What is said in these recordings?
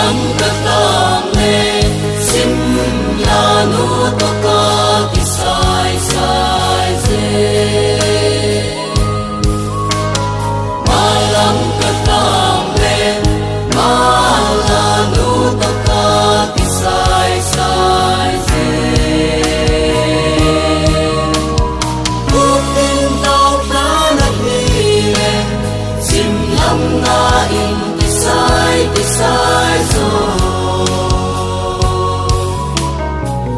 lam ka tam le sim la nu to ka ti sai sai ze ma lam ka tam le ma la nu to ka ti sai sai ze cuộc tình tao khá là hi le sim lam na in ti sai rồi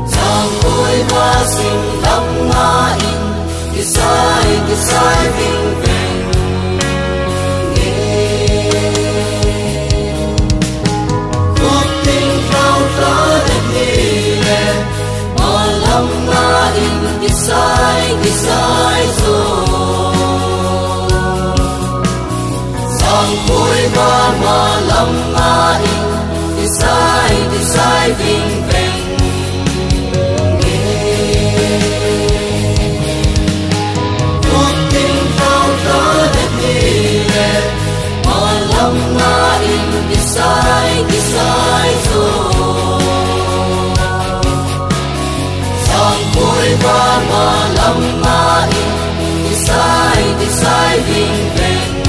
giang khôi hoa xinh lắm nga in ti sai vinh vinh cuộc tình cao cả đẹp đi lệ mà lắm nga in ti sai rồi giang khôi hoa mà lắm nga in ti sai vinh vinh cuộc tình cao cả đẹp đi lệ mà lắm nga in ti sai rồi giang khôi hoa mà lắm nga in ti sai vinh vinh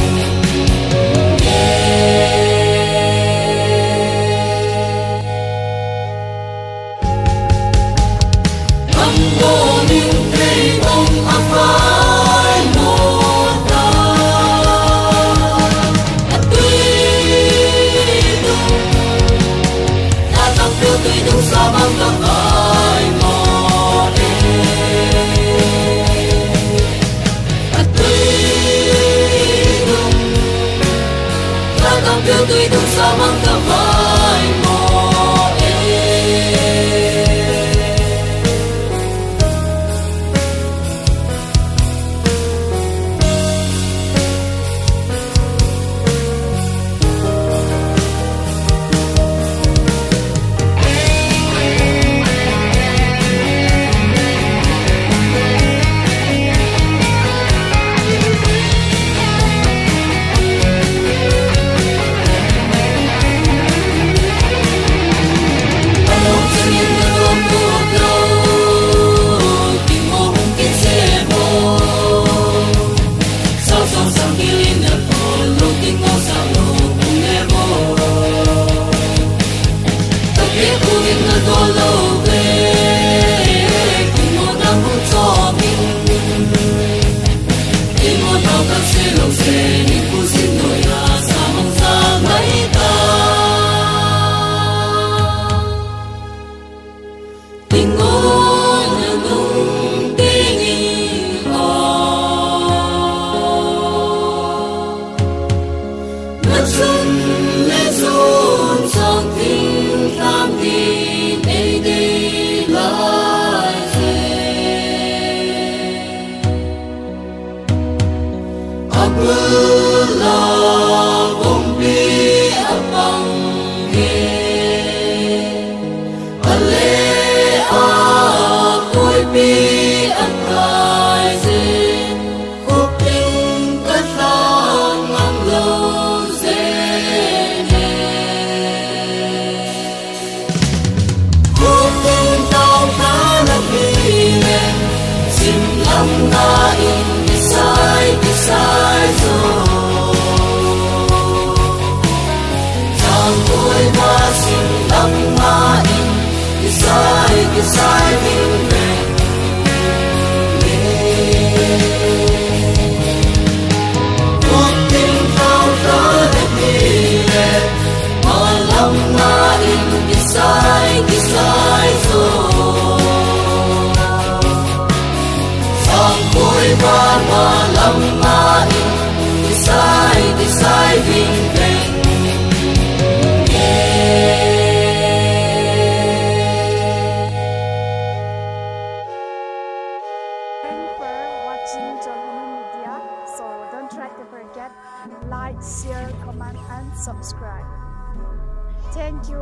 tôi đúng sao mang ta vai mò sai vinh vinh cuộc tình cao cả đẹp đi lệ mà lắm nga in ti sai rồi giang khôi hoa mà lắm nga in ti sai vinh vinh like, share, comment, and subscribe. Thank you.